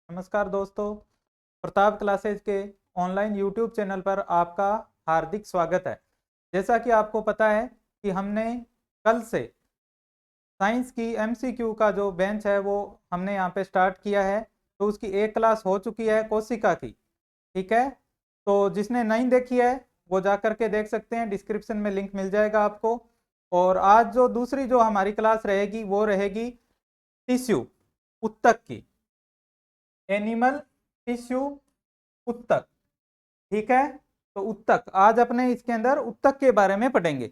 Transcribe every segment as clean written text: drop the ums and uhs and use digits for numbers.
नमस्कार दोस्तों, प्रताप क्लासेज के ऑनलाइन यूट्यूब चैनल पर आपका हार्दिक स्वागत है। जैसा कि आपको पता है कि हमने कल से साइंस की एमसीक्यू का जो बेंच है वो हमने यहाँ पे स्टार्ट किया है। तो उसकी एक क्लास हो चुकी है कोशिका की। ठीक है, तो जिसने नहीं देखी है वो जा करके देख सकते हैं, डिस्क्रिप्शन में लिंक मिल जाएगा आपको। और आज जो दूसरी जो हमारी क्लास रहेगी वो रहेगी टिश्यू, उत्तक की, एनिमल टिश्यू, उत्तक। ठीक है, तो उत्तक आज अपने इसके अंदर उत्तक के बारे में पढ़ेंगे।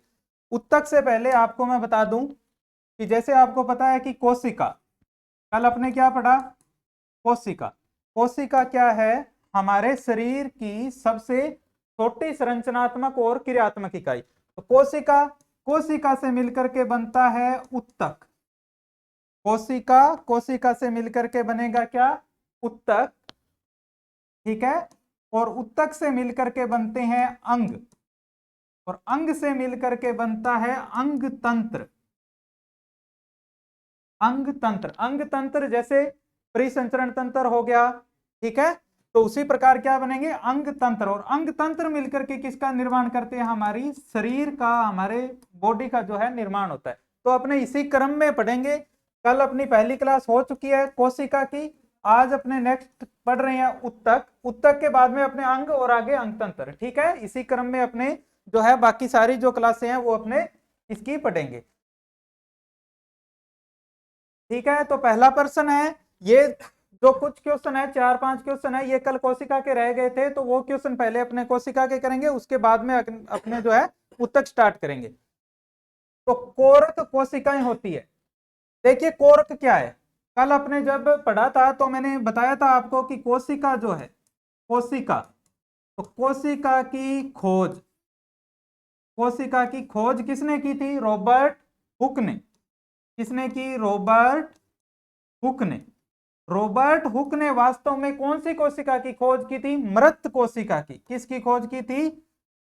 उत्तक से पहले आपको मैं बता दूं कि जैसे आपको पता है कि कोशिका, कल अपने क्या पढ़ा? कोशिका। कोशिका क्या है? हमारे शरीर की सबसे छोटी संरचनात्मक और क्रियात्मक इकाई। तो कोशिका, कोशिका से मिलकर के बनता है उत्तक। कोशिका, कोशिका से मिलकर के बनेगा क्या? उत्तक। ठीक है, और उत्तक से मिलकर के बनते हैं अंग, और अंग से मिलकर के बनता है अंग तंत्र। अंग तंत्र, अंग तंत्र जैसे परिसंचरण तंत्र हो गया। ठीक है, तो उसी प्रकार क्या बनेंगे? अंग तंत्र। और अंग तंत्र मिलकर के किसका निर्माण करते हैं? हमारी शरीर का, हमारे बॉडी का जो है निर्माण होता है। तो अपने इसी क्रम में पढ़ेंगे। कल अपनी पहली क्लास हो चुकी है कोशिका की, आज अपने नेक्स्ट पढ़ रहे हैं उत्तक। उत्तक के बाद में अपने अंग और आगे अंग तंत्र। ठीक है, इसी क्रम में अपने जो है बाकी सारी जो क्लासें हैं वो अपने इसकी पढ़ेंगे। ठीक है, तो पहला प्रश्न है ये, जो कुछ क्वेश्चन है, 4-5 क्वेश्चन है, ये कल कोशिका के रह गए थे, तो वो क्वेश्चन पहले अपने कोशिका के करेंगे, उसके बाद में अपने जो है उत्तक स्टार्ट करेंगे। तो कोरक कोशिकाएं होती है। देखिए कोरक क्या है, कल अपने जब पढ़ा था तो मैंने बताया था आपको कि कोशिका जो है, कोशिका, तो कोशिका की खोज, कोशिका की खोज किसने की थी? रॉबर्ट हुक ने। किसने की? रॉबर्ट हुक ने। रॉबर्ट हुक ने वास्तव में कौन सी कोशिका की खोज की थी? मृत कोशिका की। किसकी खोज की थी?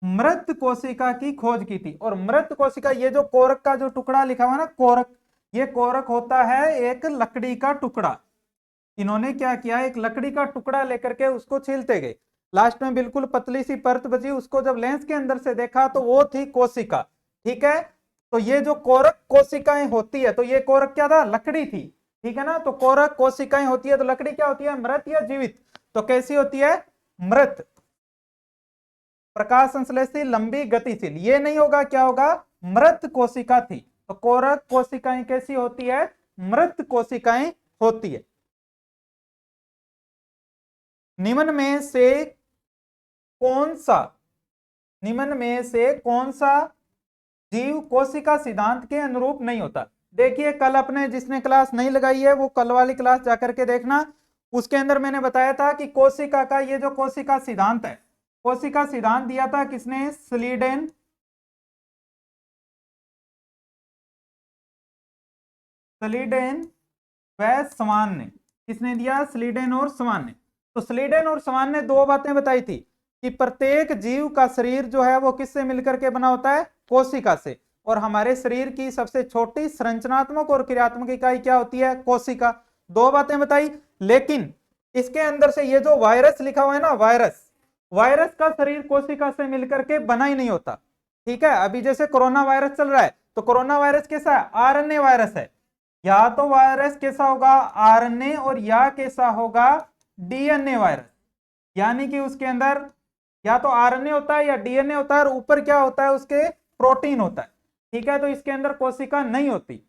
मृत कोशिका की खोज की थी। और मृत कोशिका, ये जो कोरक का जो टुकड़ा लिखा हुआ ना, कोरक, ये कोरक होता है एक लकड़ी का टुकड़ा। इन्होंने क्या किया? एक लकड़ी का टुकड़ा लेकर के उसको छीलते गए, लास्ट में बिल्कुल पतली सी परत बची, उसको जब लेंस के अंदर से देखा तो वो थी कोशिका। ठीक है, तो ये जो कोरक कोशिकाएं होती है, तो ये कोरक क्या था? लकड़ी थी। ठीक है ना, तो कोरक कोशिकाएं होती है, तो लकड़ी क्या होती है? मृत या जीवित? तो कैसी होती है? मृत। प्रकाश संश्लेषी, लंबी, गतिशील। ये नहीं होगा, क्या होगा? मृत कोशिका थी। तो कोरक कोशिकाएं कैसी होती है? मृत कोशिकाएं होती है। निम्न में से कौन सा, निम्न में से कौन सा जीव कोशिका सिद्धांत के अनुरूप नहीं होता? देखिए कल अपने जिसने क्लास नहीं लगाई है वो कल वाली क्लास जाकर के देखना, उसके अंदर मैंने बताया था कि कोशिका का ये जो कोशिका सिद्धांत है, कोशिका सिद्धांत दिया था किसने? स्लीडेन। स्लीडेन व स्वान ने। किसने दिया? स्लीडेन और स्वान ने। तो स्लीडेन और स्वान ने दो बातें बताई थी कि प्रत्येक जीव का शरीर जो है वो किससे मिलकर के बना होता है? कोशिका से। और हमारे शरीर की सबसे छोटी संरचनात्मक और क्रियात्मक इकाई क्या होती है? कोशिका। दो बातें बताई, लेकिन इसके अंदर से ये जो वायरस लिखा हुआ है ना, वायरस, वायरस का शरीर कोशिका से मिलकर के बना ही नहीं होता। ठीक है, अभी जैसे कोरोना वायरस चल रहा है, तो कोरोना वायरस कैसा है? आरएनए वायरस है। या तो वायरस कैसा होगा? आरएनए, और या कैसा होगा? DNA virus. यानी कि उसके अंदर या तो आरएनए होता है या डीएनए होता है, और ऊपर क्या होता है? उसके प्रोटीन होता है। ठीक है, तो इसके अंदर कोशिका नहीं होती।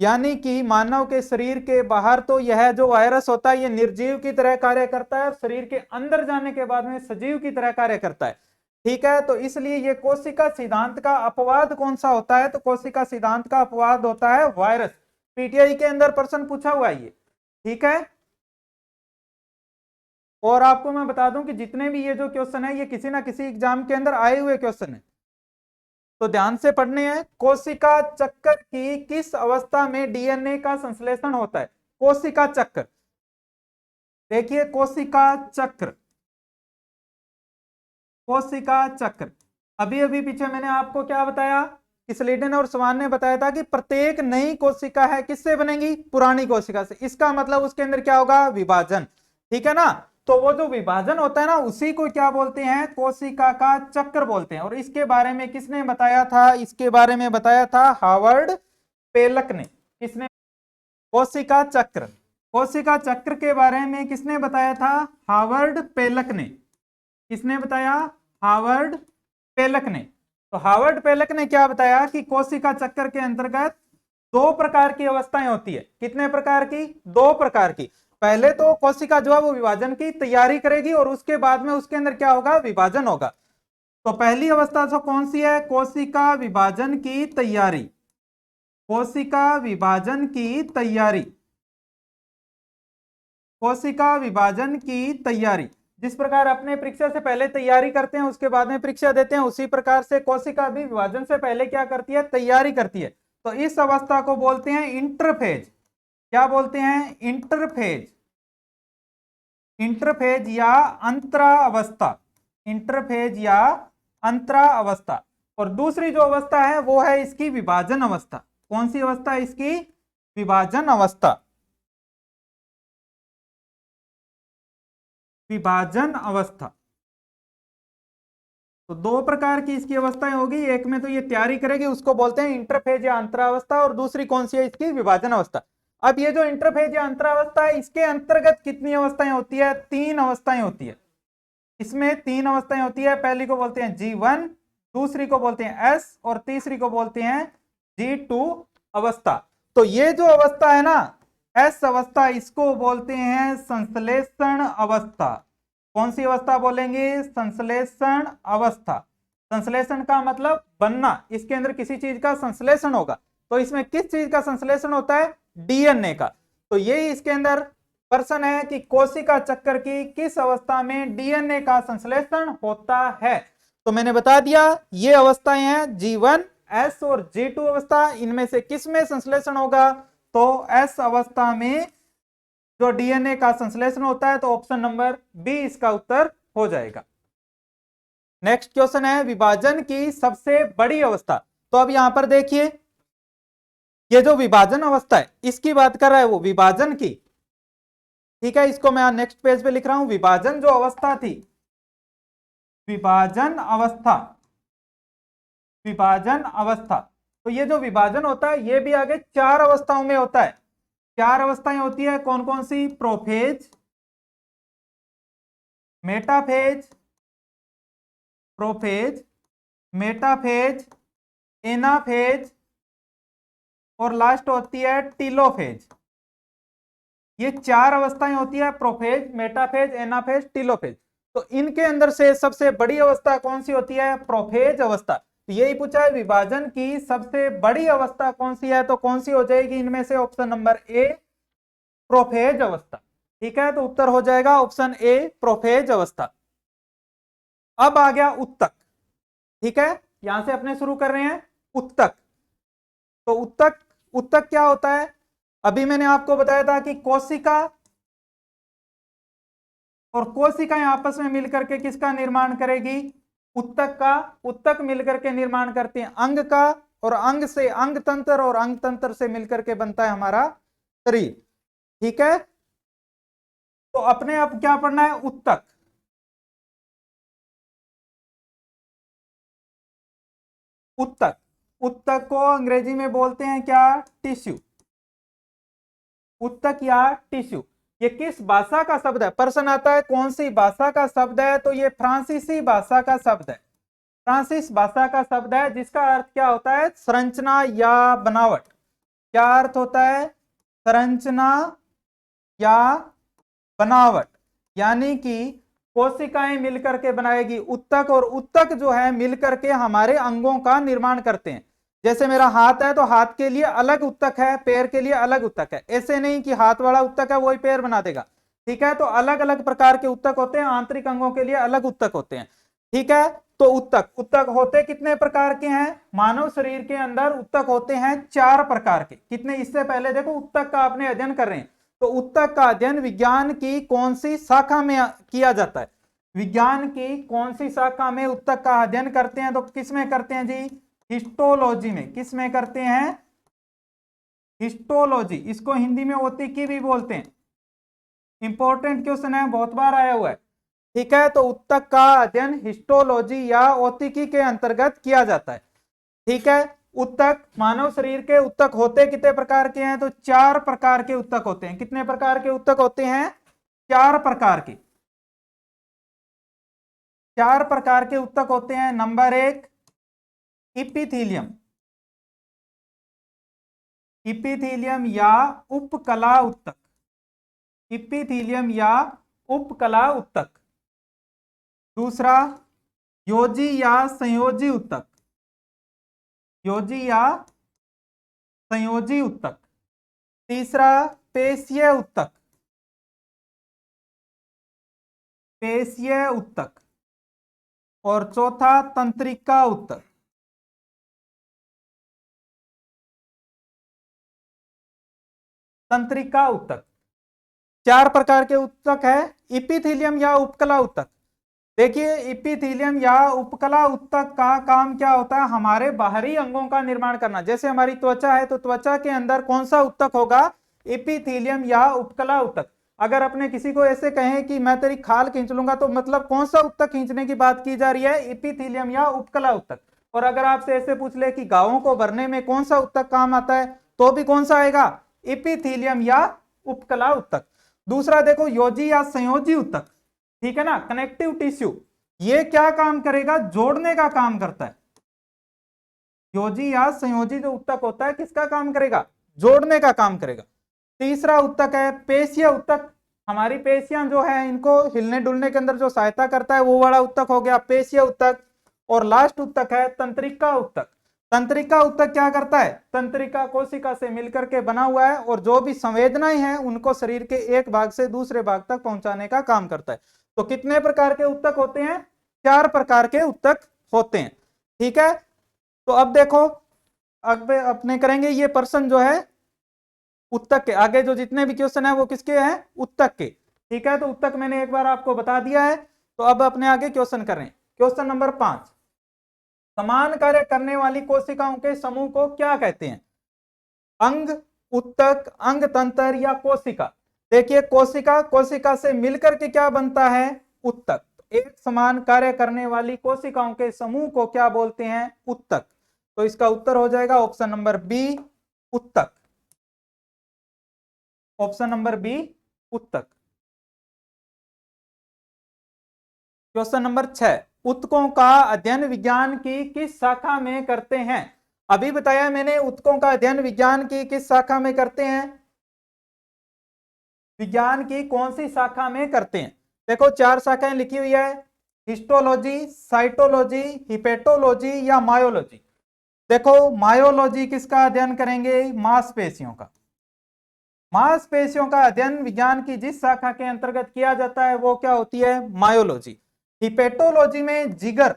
यानी कि मानव के शरीर के बाहर तो यह जो वायरस होता है ये निर्जीव की तरह कार्य करता है, और शरीर के अंदर जाने के बाद में सजीव की तरह कार्य करता है। ठीक है, तो इसलिए ये कोशिका सिद्धांत का अपवाद कौन सा होता है? तो कोशिका सिद्धांत का अपवाद होता है वायरस। पीटीआई के अंदर प्रश्न पूछा हुआ है ये। ठीक है, और आपको मैं बता दूं कि जितने भी ये जो क्वेश्चन है ये किसी ना किसी एग्जाम के अंदर आए हुए क्वेश्चन है, तो ध्यान से पढ़ने हैं। कोशिका चक्र की किस अवस्था में डीएनए का संश्लेषण होता है? कोशिका चक्र, देखिए कोशिका चक्र, कोशिका चक्र। अभी अभी पीछे मैंने आपको क्या बताया कि स्लीडन और स्वान ने बताया था कि प्रत्येक नई कोशिका है किससे बनेगी? पुरानी कोशिका से। इसका मतलब उसके अंदर क्या होगा? विभाजन। ठीक है ना। तो वो जो विभाजन होता है ना, उसी को क्या बोलते हैं, कोशिका का चक्र बोलते हैं। और इसके बारे में किसने बताया था, इसके बारे में बताया था हावर्ड पेलक ने। किसने, कोशिका चक्र, कोशिका चक्र के बारे में किसने बताया था, हावर्ड पेलक ने। किसने बताया, हावर्ड पेलक ने। तो हावर्ड पेलक ने क्या बताया कि कोशिका चक्र के अंतर्गत दो प्रकार की अवस्थाएं होती है। कितने प्रकार की, दो प्रकार की। पहले तो कोशिका जो है वो विभाजन की तैयारी करेगी और उसके बाद में उसके अंदर क्या होगा, विभाजन होगा। तो पहली अवस्था तो कौन सी है, कोशिका विभाजन की तैयारी, कोशिका विभाजन की तैयारी, कोशिका विभाजन की तैयारी। जिस प्रकार अपने परीक्षा से पहले तैयारी करते हैं उसके बाद में परीक्षा देते हैं, उसी प्रकार से कोशिका भी विभाजन से पहले क्या करती है, तैयारी करती है। तो इस अवस्था को बोलते हैं इंटरफेज। क्या बोलते हैं, इंटरफेज, इंटरफेज या अंतरा अवस्था, इंटरफेज या अंतरा अवस्था। और दूसरी जो अवस्था है वो है इसकी विभाजन अवस्था। कौन सी अवस्था है इसकी, विभाजन अवस्था, विभाजन अवस्था। तो दो प्रकार की इसकी अवस्थाएं होगी, एक में तो ये तैयारी करेगी उसको बोलते हैं इंटरफेज या अंतरावस्था, और दूसरी कौन सी है इसकी, विभाजन अवस्था। अब ये जो इंटरफेज या अंतरावस्था है इसके अंतर्गत कितनी अवस्थाएं होती है, तीन अवस्थाएं होती है। इसमें तीन अवस्थाएं होती है, पहली को बोलते हैं G1, दूसरी को बोलते हैं S, और तीसरी को बोलते हैं G2 अवस्था। तो ये जो अवस्था है ना, S अवस्था, इसको बोलते हैं संश्लेषण अवस्था। कौन सी अवस्था बोलेंगे, संश्लेषण अवस्था। संश्लेषण का मतलब बनना, इसके अंदर किसी चीज का संश्लेषण होगा। तो इसमें किस चीज का संश्लेषण होता है, डीएनए का। तो यही इसके अंदर प्रश्न है कि कोशिका चक्र की किस अवस्था में डीएनए का संश्लेषण होता है। तो मैंने बता दिया ये अवस्थाएं हैं G1, S और G2 अवस्था। इनमें से किस में संश्लेषण होगा, तो S अवस्था में जो डीएनए का संश्लेषण होता है। तो ऑप्शन नंबर बी इसका उत्तर हो जाएगा। नेक्स्ट क्वेश्चन है विभाजन की सबसे बड़ी अवस्था। तो अब यहां पर देखिए, ये जो विभाजन अवस्था है इसकी बात कर रहा है वो विभाजन की, ठीक है। इसको मैं नेक्स्ट पेज पे लिख रहा हूं, विभाजन जो अवस्था थी, विभाजन अवस्था, विभाजन अवस्था। तो ये जो विभाजन होता है ये भी आगे चार अवस्थाओं में होता है। चार अवस्थाएं होती है, कौन कौन सी, prophase, metaphase, prophase, metaphase, anaphase, और लास्ट होती है टीलोफेज। ये चार अवस्थाएं होती है, प्रोफेज, मेटाफेज, एनाफेज, टीलोफेज। तो इनके अंदर से सबसे बड़ी अवस्था कौन सी होती है, प्रोफेज अवस्था। तो यही पूछा है विभाजन की सबसे बड़ी अवस्था कौन सी है, तो कौन सी हो जाएगी इनमें से, ऑप्शन नंबर ए, प्रोफेज अवस्था। ठीक है, तो उत्तर हो जाएगा ऑप्शन ए, प्रोफेज अवस्था। अब आ गया उत्तक, ठीक है। यहां से अपने शुरू कर रहे हैं उत्तक। तो उत्तक, उत्तक क्या होता है, अभी मैंने आपको बताया था कि कोशिका और कोशिकाएं आपस में मिलकर के किसका निर्माण करेगी, उत्तक का। उत्तक मिलकर के निर्माण करते हैं अंग का, और अंग से अंग तंत्र, और अंग तंत्र से मिलकर के बनता है हमारा शरीर। ठीक है, तो अपने आप क्या पढ़ना है, उत्तक। उत्तक, उत्तक को अंग्रेजी में बोलते हैं क्या, टिश्यू। उत्तक या टिश्यू। ये किस भाषा का शब्द है, प्रश्न आता है कौन सी भाषा का शब्द है, तो ये फ्रांसीसी भाषा का शब्द है। फ्रांसीस भाषा का शब्द है, जिसका अर्थ क्या होता है, संरचना या बनावट। क्या अर्थ होता है, संरचना या बनावट, यानी कि कोशिकाएं मिलकर के बनाएगी उत्तक, और उत्तक जो है मिलकर के हमारे अंगों का निर्माण करते हैं। जैसे मेरा हाथ है तो हाथ के लिए अलग उत्तक है, पैर के लिए अलग उत्तक है। ऐसे नहीं कि हाथ वाला उत्तक है वही पैर बना देगा। ठीक है, तो अलग अलग प्रकार के उत्तक होते हैं, आंतरिक अंगों के लिए अलग उत्तक होते हैं। ठीक है, तो उत्तक, उत्तक होते कितने प्रकार के हैं, मानव शरीर के अंदर उत्तक होते हैं चार प्रकार के। कितने, इससे पहले देखो उत्तक का आपने अध्ययन कर रहे हैं, तो उत्तक का अध्ययन विज्ञान की कौन सी शाखा में किया जाता है, विज्ञान की कौन सी शाखा में उत्तक का अध्ययन करते हैं, तो किस में करते हैं जी, हिस्टोलॉजी में। किस में करते हैं, हिस्टोलॉजी। इसको हिंदी में ओतिकी भी बोलते हैं। इंपॉर्टेंट क्वेश्चन है, बहुत बार आया हुआ है। ठीक है, तो उत्तक का अध्ययन हिस्टोलॉजी या औतिकी के अंतर्गत किया जाता है। ठीक है, उत्तक, मानव शरीर के उत्तक होते कितने प्रकार के हैं? तो 4 प्रकार के उत्तक होते हैं। कितने प्रकार के उत्तक होते हैं? 4 प्रकार के। 4 प्रकार के उत्तक होते हैं। Number 1, epithelium. इपिथीलियम या उपकला उत्तक। इपिथीलियम या उपकला उत्तक। दूसरा, योजी या संयोजी उत्तक। योजी या संयोजी उत्तक। तीसरा, पेशीय उत्तक। पेशीय उत्तक। और चौथा, तंत्रिका उत्तक। तंत्रिका उत्तक। 4 प्रकार के उत्तक है। इपिथीलियम या उपकला उत्तक। देखिए, इपिथीलियम या उपकला उत्तक का काम क्या होता है? हमारे बाहरी अंगों का निर्माण करना। जैसे हमारी त्वचा है, तो त्वचा के अंदर कौन सा उत्तक होगा? इपिथीलियम या उपकला उत्तक। अगर अपने किसी को ऐसे कहें कि मैं तेरी खाल खींच लूंगा, तो मतलब कौन सा उत्तक खींचने की बात की जा रही है? इपिथीलियम या उपकला उत्तक। और अगर आपसे ऐसे पूछ ले कि गायों को भरने में कौन सा उत्तक काम आता है, तो भी कौन सा आएगा? इपिथीलियम या उपकला उत्तक। दूसरा देखो, योजी या संयोजी उत्तक। ठीक है ना, कनेक्टिव टिश्यू। ये क्या काम करेगा? जोड़ने का काम करता है। योजी या संयोजी जो उत्तक होता है, किसका काम करेगा? जोड़ने का काम करेगा। तीसरा उत्तक है पेशीय उत्तक। हमारी पेशियां जो है, इनको हिलने डुलने के अंदर जो सहायता करता है, वो वाला उत्तक हो गया पेशीय उत्तक। और लास्ट उत्तक है तंत्रिका उत्तक। तंत्रिका उत्तक क्या करता है? तंत्रिका कोशिका से मिलकर के बना हुआ है, और जो भी संवेदनाएं हैं उनको शरीर के एक भाग से दूसरे भाग तक पहुंचाने का काम करता है। तो कितने प्रकार के उत्तक होते हैं? 4 प्रकार के उत्तक होते हैं। ठीक है, तो अब देखो, अब अपने करेंगे ये पर्सन जो है उत्तक के। आगे जो जितने भी क्वेश्चन है वो किसके हैं? उत्तक के। ठीक है, तो उत्तक मैंने एक बार आपको बता दिया है। तो अब अपने आगे क्वेश्चन कर रहे हैं। क्वेश्चन नंबर 5, समान कार्य करने वाली कोशिकाओं के समूह को क्या कहते हैं? अंग, उत्तक, अंग तंत्र या कोशिका। देखिए, कोशिका, कोशिका से मिलकर के क्या बनता है? उत्तक। एक समान कार्य करने वाली कोशिकाओं के समूह को क्या बोलते हैं? उत्तक। तो इसका उत्तर हो जाएगा ऑप्शन नंबर बी, उत्तक। ऑप्शन नंबर बी, उत्तक। क्वेश्चन नंबर 6, उत्तकों का अध्ययन विज्ञान की किस शाखा में करते हैं? अभी बताया मैंने, उत्तकों का अध्ययन विज्ञान की किस शाखा में करते हैं? विज्ञान की कौन सी शाखा में करते हैं? देखो, 4 शाखाएं लिखी हुई है, हिस्टोलॉजी, साइटोलॉजी, हिपेटोलॉजी या मायोलॉजी। देखो, मायोलॉजी किसका अध्ययन करेंगे? मांसपेशियों का। मांसपेशियों का अध्ययन विज्ञान की जिस शाखा के अंतर्गत किया जाता है, वो क्या होती है? मायोलॉजी। हिपेटोलॉजी में जिगर,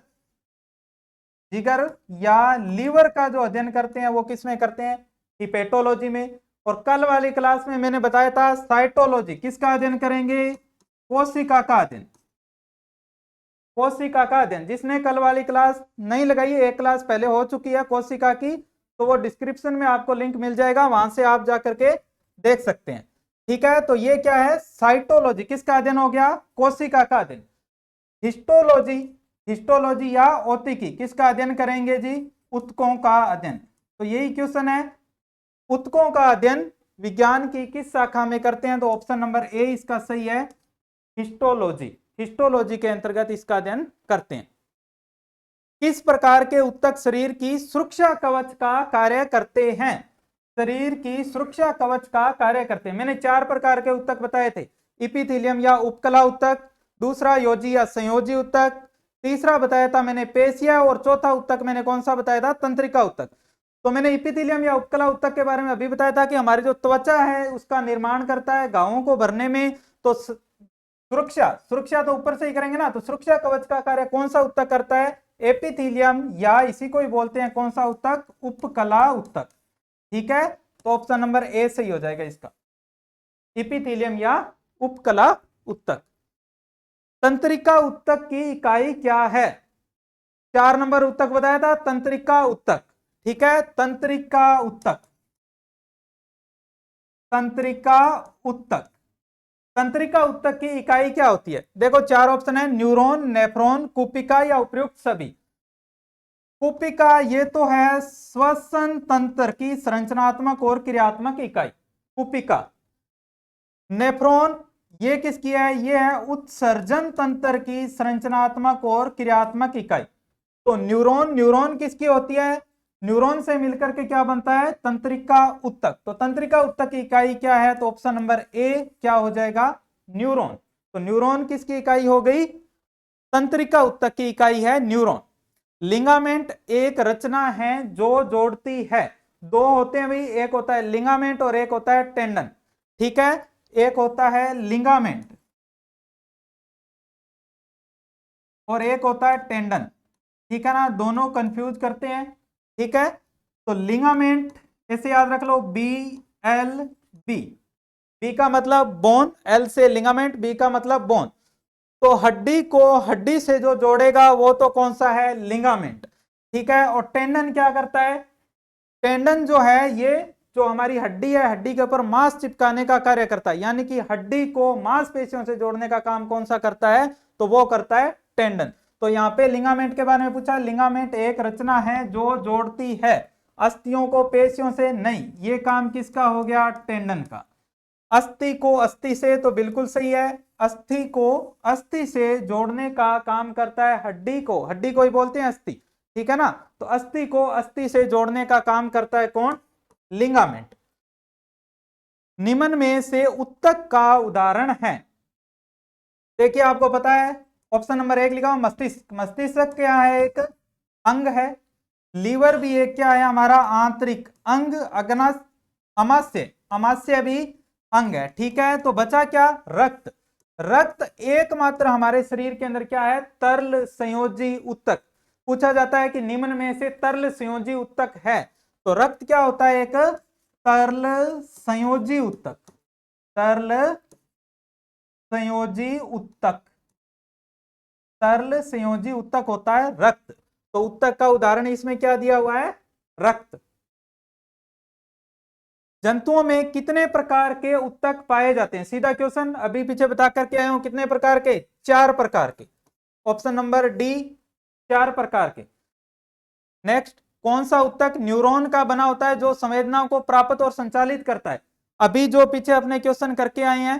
जिगर या लीवर का जो अध्ययन करते हैं, वो किस में करते हैं? हिपेटोलॉजी में। और कल वाली क्लास में मैंने बताया था, साइटोलॉजी किसका अध्ययन करेंगे? कोशिका का अध्ययन। कोशिका का अध्ययन। जिसने कल वाली क्लास नहीं लगाई है, एक क्लास पहले हो चुकी है कोशिका की, तो वो डिस्क्रिप्शन में आपको लिंक मिल जाएगा, वहां से आप जाकर के देख सकते हैं। ठीक है, तो ये क्या है? साइटोलॉजी किसका अध्ययन हो गया? कोशिका का अध्ययन। हिस्टोलॉजी, हिस्टोलॉजी या औतिकी किसका अध्ययन करेंगे जी? उत्तकों का अध्ययन। तो यही क्वेश्चन है, उत्तकों का अध्ययन विज्ञान की किस शाखा में करते हैं? तो ऑप्शन नंबर ए इसका सही है, हिस्टोलॉजी। हिस्टोलॉजी के अंतर्गत इसका अध्ययन करते हैं। किस प्रकार के उत्तक शरीर की सुरक्षा कवच का कार्य करते हैं? शरीर की सुरक्षा कवच का कार्य करते हैं। मैंने 4 प्रकार के उत्तक बताए थे, इपिथीलियम या उपकला उत्तक, दूसरा योजी या संयोजी उत्तक, तीसरा बताया था मैंने पेशिया, और चौथा उत्तक मैंने कौन सा बताया था? तंत्रिका उत्तक। तो मैंने इपिथीलियम या उपकला उत्तक के बारे में अभी बताया था कि हमारी जो त्वचा है उसका निर्माण करता है घावों को भरने में। तो सुरक्षा, सुरक्षा तो ऊपर से ही करेंगे ना, तो सुरक्षा कवच का कार्य कौन सा उत्तक करता है? एपिथीलियम, या इसी को ही बोलते हैं कौन सा उत्तक? उपकला उत्तक। ठीक है, तो ऑप्शन नंबर ए सही हो जाएगा इसका, इपिथीलियम या उपकला उत्तक। तंत्रिका उत्तक की इकाई क्या है? 4 नंबर उत्तक बताया था, तंत्रिका उत्तक। ठीक है, तंत्रिका उत्तक, तंत्रिका उत्तक। तंत्रिका ऊतक की इकाई क्या होती है? देखो चार ऑप्शन है, न्यूरॉन, नेफ्रॉन, कुपिका या उपयुक्त सभी। कुपिका ये तो है श्वसन तंत्र की संरचनात्मक और क्रियात्मक इकाई, कुपिका। नेफ्रॉन ये किसकी है? ये है उत्सर्जन तंत्र की संरचनात्मक और क्रियात्मक इकाई। तो न्यूरॉन, न्यूरॉन किसकी होती है? न्यूरॉन से मिलकर के क्या बनता है? तंत्रिका ऊतक। तो तंत्रिका ऊतक की इकाई क्या है? तो ऑप्शन नंबर ए क्या हो जाएगा? न्यूरॉन। तो न्यूरॉन किसकी इकाई हो गई? तंत्रिका ऊतक की इकाई है न्यूरॉन। लिगामेंट एक रचना है जो जोड़ती है, दो होते हैं भाई, एक होता है लिगामेंट और एक होता है टेंडन। ठीक है, एक होता है लिगामेंट और एक होता है टेंडन। ठीक है ना, दोनों कंफ्यूज करते हैं। ठीक है, तो लिगामेंट ऐसे याद रख लो, बी एल बी। बी का मतलब बोन, एल से लिगामेंट, बी का मतलब बोन। तो हड्डी को हड्डी से जो जोड़ेगा वो तो कौन सा है? लिगामेंट। ठीक है, और टेंडन क्या करता है? टेंडन जो है ये जो हमारी हड्डी है, हड्डी के ऊपर मांस चिपकाने का कार्य करता है, यानी कि हड्डी को मांसपेशियों से जोड़ने का काम कौन सा करता है? तो वो करता है टेंडन। तो यहाँ पे लिगामेंट के बारे में पूछा। लिगामेंट एक रचना है जो जोड़ती है अस्थियों को पेशियों से, नहीं, ये काम किसका हो गया? टेंडन का। अस्थि को अस्थि से, तो बिल्कुल सही है, अस्थि को अस्थि से जोड़ने का काम करता है हड्डी को, हड्डी को ही बोलते हैं अस्थि। ठीक है ना, तो अस्थि को अस्थि से जोड़ने का काम करता है कौन? लिगामेंट। निम्न में से ऊतक का उदाहरण है, देखिए आपको पता है, ऑप्शन नंबर एक लिखा, मस्तिष्क। मस्तिष्क क्या है? एक अंग है। लीवर भी एक क्या है? हमारा आंतरिक अंग। अग्नाशय, अमाशय, अमाशय भी अंग है। ठीक है, तो बचा क्या? रक्त। रक्त एकमात्र हमारे शरीर के अंदर क्या है? तरल संयोजी ऊतक। पूछा जाता है कि निम्न में से तरल संयोजी ऊतक है, तो रक्त क्या होता है? एक तरल संयोजी ऊतक। तरल संयोजी ऊतक, तरल संयोजी ऊतक होता है रक्त। तो ऊतक का उदाहरण इसमें क्या दिया हुआ है? रक्त। जंतुओं में कितने प्रकार के ऊतक पाए जाते हैं? सीधा क्वेश्चन, अभी पीछे बता करके आया हूं। कितने प्रकार के? 4 प्रकार के। ऑप्शन नंबर डी, 4 प्रकार के। नेक्स्ट, कौन सा ऊतक न्यूरॉन का बना होता है जो संवेदनाओं को प्राप्त और संचालित करता है? अभी जो पीछे अपने क्वेश्चन करके आए हैं,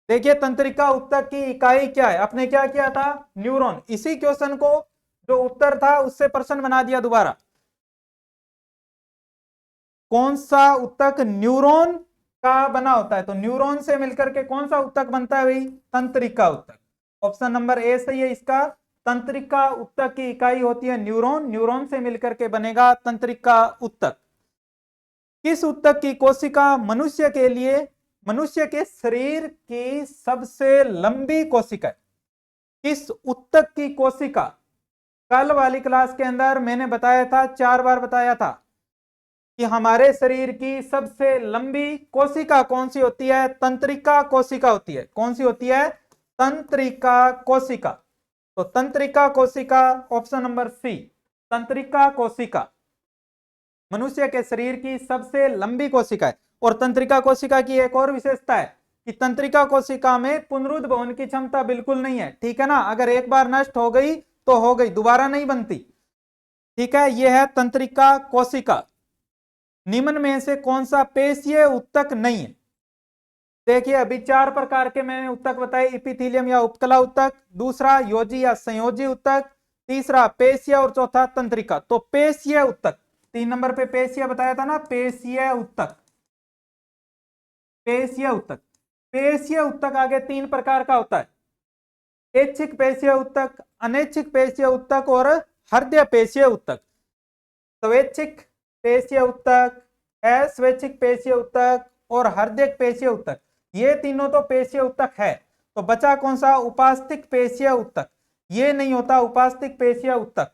देखिए तंत्रिका ऊतक की इकाई क्या है? अपने क्या किया था? न्यूरॉन। इसी क्वेश्चन को जो उत्तर था उससे प्रश्न बना दिया दोबारा। कौन सा ऊतक न्यूरॉन का बना होता है? तो न्यूरॉन से मिलकर के कौन सा ऊतक बनता है भाई? तंत्रिका ऊतक। ऑप्शन नंबर ए सही है इसका। तंत्रिका ऊतक की इकाई होती है न्यूरॉन, न्यूरॉन से मिलकर के बनेगा तंत्रिका ऊतक। किस ऊतक की कोशिका मनुष्य के लिए, मनुष्य के शरीर की सबसे लंबी कोशिका है? किस ऊतक की कोशिका? कल वाली क्लास के अंदर मैंने बताया था, 4 बार बताया था कि हमारे शरीर की सबसे लंबी कोशिका कौन सी होती है? तंत्रिका कोशिका होती है। कौन सी होती है? तंत्रिका कोशिका। तो तंत्रिका कोशिका ऑप्शन नंबर सी, तंत्रिका कोशिका मनुष्य के शरीर की सबसे लंबी कोशिका है। और तंत्रिका कोशिका की एक और विशेषता है कि तंत्रिका कोशिका में पुनरुद्भवन की क्षमता बिल्कुल नहीं है। ठीक है ना, अगर एक बार नष्ट हो गई तो हो गई, दोबारा नहीं बनती। ठीक है, यह है तंत्रिका कोशिका। निम्न में से कौन सा पेशीय ऊतक नहीं है? देखिए अभी 4 प्रकार के मैंने ऊतक बताए, इपिथीलियम या उपकला ऊतक, दूसरा योजी या संयोजी ऊतक, तीसरा पेशीय और चौथा तंत्रिका। तो पेशीय ऊतक 3 नंबर पे पेशीय बताया था ना, पेशीय ऊतक। पेशीय ऊतक, पेशीय ऊतक आगे 3 प्रकार का होता है, ऐच्छिक पेशीय ऊतक, अनैच्छिक पेशीय ऊतक और हृदय पेशीय ऊतक। स्वैच्छिक पेशीय ऊतक, अस्वैच्छिक पेशीय ऊतक और हृदय पेशीय ऊतक, ये तीनों तो पेशीय ऊतक है। तो बचा कौन सा? उपास्तिक पेशीय ऊतक। ये नहीं होता उपास्तिक पेशीय ऊतक।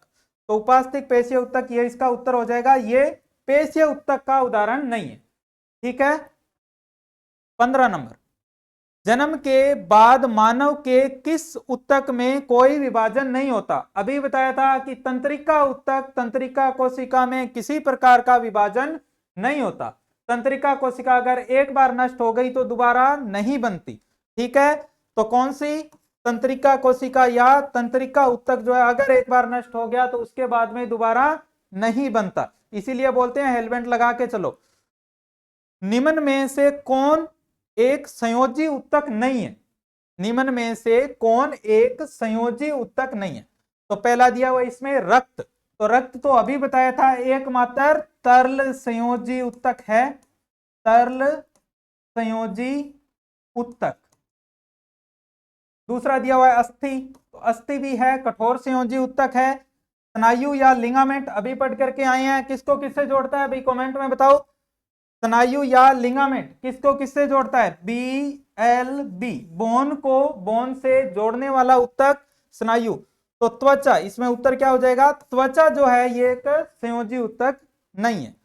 तो उपास्तिक पेशीय ऊतक, ये इसका उत्तर हो जाएगा, ये पेशीय ऊतक का उदाहरण नहीं है। ठीक है, 15 नंबर, जन्म के बाद मानव के किस ऊतक में कोई विभाजन नहीं होता? अभी बताया था कि तंत्रिका ऊतक, तंत्रिका कोशिका में किसी प्रकार का विभाजन नहीं होता। तंत्रिका कोशिका अगर एक बार नष्ट हो गई तो दोबारा नहीं बनती। ठीक है, तो कौन सी? तंत्रिका कोशिका या तंत्रिका उत्तक जो है अगर एक बार नष्ट हो गया तो उसके बाद में दोबारा नहीं बनता, इसीलिए बोलते हैं हेलमेट लगा के चलो। निम्न में से कौन एक संयोजी उत्तक नहीं है? निम्न में से कौन एक संयोजी उत्तक नहीं है? तो पहला दिया हुआ इसमें रक्त, तो रक्त तो अभी बताया था एकमात्र तरल संयोजी उत्तक है, तरल संयोजी उत्तक। दूसरा दिया हुआ है अस्थि, तो अस्थि भी है, कठोर संयोजी उत्तक है। स्नायु या लिगामेंट अभी पढ़ करके आए हैं, किसको किससे जोड़ता है भाई कमेंट में बताओ। स्नायु या लिगामेंट किसको किससे जोड़ता है? BLB, बोन को बोन से जोड़ने वाला उत्तक स्नायु। तो त्वचा, इसमें उत्तर क्या हो जाएगा? त्वचा जो है ये एक संयोजी उत्तक नहीं है।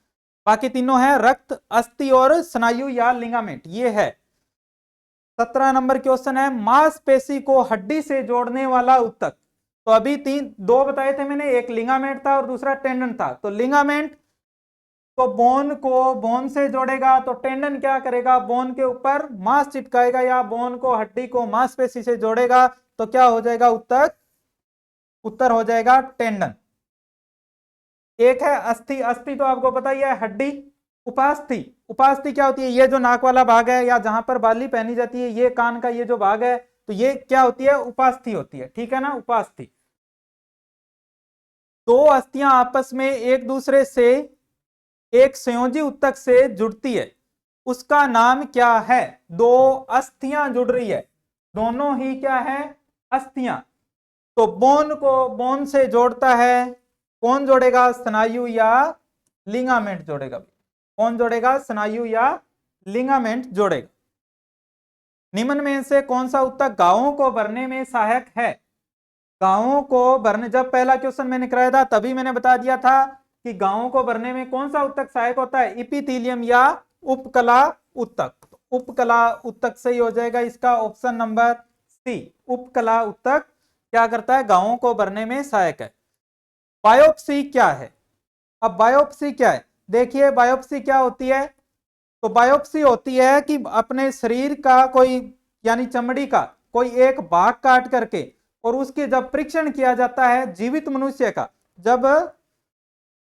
बाकी तीनों है रक्त, अस्थि और स्नायु या लिगामेंट, ये है। 17 नंबर क्वेश्चन है मांसपेशी को हड्डी से जोड़ने वाला उत्तक। तो अभी दो बताए थे मैंने, एक लिगामेंट था और दूसरा टेंडन था। तो लिगामेंट तो बोन को बोन से जोड़ेगा, तो टेंडन क्या करेगा? बोन के ऊपर मांस चिपकाएगा या बोन को हड्डी को मांसपेशी से जोड़ेगा। तो क्या हो जाएगा उत्तक? उत्तर हो जाएगा टेंडन। एक है अस्थि, अस्थि तो आपको पता ही है हड्डी। उपास्थि, उपास्थि क्या होती है? ये जो नाक वाला भाग है या जहां पर बाली पहनी जाती है, ये कान का ये जो भाग है, तो ये क्या होती है? उपास्थि होती है। ठीक है ना, उपास्थि। दो अस्थियां आपस में एक दूसरे से एक संयोजी उत्तक से जुड़ती है, उसका नाम क्या है? दो अस्थियां जुड़ रही है, दोनों ही क्या है? अस्थियां। तो बोन को बोन से जोड़ता है, कौन जोड़ेगा? स्नायु या लिगामेंट जोड़ेगा। कौन जोड़ेगा? स्नायु या लिगामेंट जोड़ेगा। निम्न में से कौन सा उत्तक गांवों को भरने में सहायक है? गांवों को भरने, जब पहला क्वेश्चन मैंने कराया था तभी मैंने बता दिया था कि गांवों को भरने में कौन सा उत्तक सहायक होता है? इपिथीलियम या उपकला उत्तक। तो उपकला उत्तक सही हो जाएगा इसका ऑप्शन नंबर सी। उपकला उत्तक क्या करता है? गांवों को भरने में सहायक है। बायोप्सी क्या है? अब बायोप्सी क्या है? देखिए बायोप्सी क्या होती है। तो बायोप्सी होती है कि अपने शरीर का कोई यानी चमड़ी का कोई एक भाग काट करके और उसके जब परीक्षण किया जाता है जीवित मनुष्य का, जब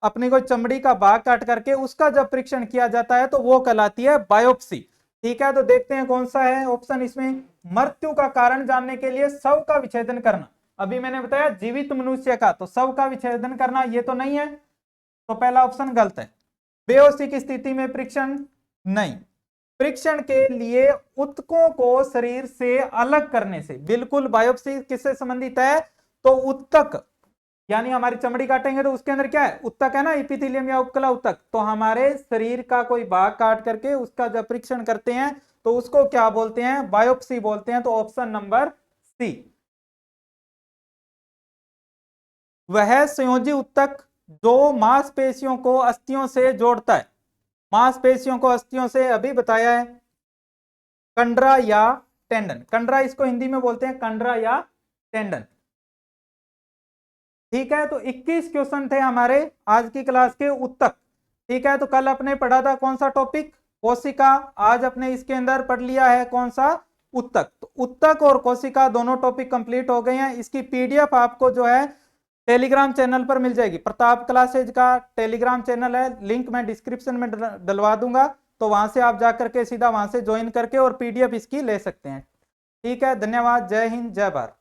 अपनी कोई चमड़ी का भाग काट करके उसका जब परीक्षण किया जाता है तो वो कहलाती है बायोप्सी। ठीक है, तो देखते हैं कौन सा है ऑप्शन इसमें। मृत्यु का कारण जानने के लिए शव का विच्छेदन करना। अभी मैंने बताया जीवित मनुष्य का, तो शव का विच्छेदन करना ये तो नहीं है, तो पहला ऑप्शन गलत है। बेहोशी की स्थिति में परीक्षण नहीं। परीक्षण के लिए उत्तकों को शरीर से अलग करने से, बिल्कुल बायोप्सी किससे संबंधित है? तो उत्तक, यानी हमारी चमड़ी काटेंगे तो उसके अंदर क्या है? उत्तक है ना, इपिथीलियम या उपकला उत्तक। तो हमारे शरीर का कोई भाग काट करके उसका जब परीक्षण करते हैं तो उसको क्या बोलते हैं? बायोप्सी बोलते हैं। तो ऑप्शन नंबर सी। वह संयोजी उत्तक जो मांसपेशियों को अस्थियों से जोड़ता है। मांसपेशियों को अस्थियों से अभी बताया है, कंडरा या टेंडन। कंडरा इसको हिंदी में बोलते हैं, कंडरा या टेंडन। ठीक है, तो 21 क्वेश्चन थे हमारे आज की क्लास के उत्तक। ठीक है, तो कल अपने पढ़ा था कौन सा टॉपिक? कोशिका। आज अपने इसके अंदर पढ़ लिया है कौन सा? उत्तक। तो उत्तक और कोशिका दोनों टॉपिक कंप्लीट हो गए हैं। इसकी पीडीएफ आपको जो है टेलीग्राम चैनल पर मिल जाएगी। प्रताप क्लासेज का टेलीग्राम चैनल है, लिंक मैं डिस्क्रिप्शन में डलवा दूंगा, तो वहां से आप जाकर के सीधा वहां से ज्वाइन करके और पीडीएफ इसकी ले सकते हैं। ठीक है, धन्यवाद। जय हिंद, जय भारत।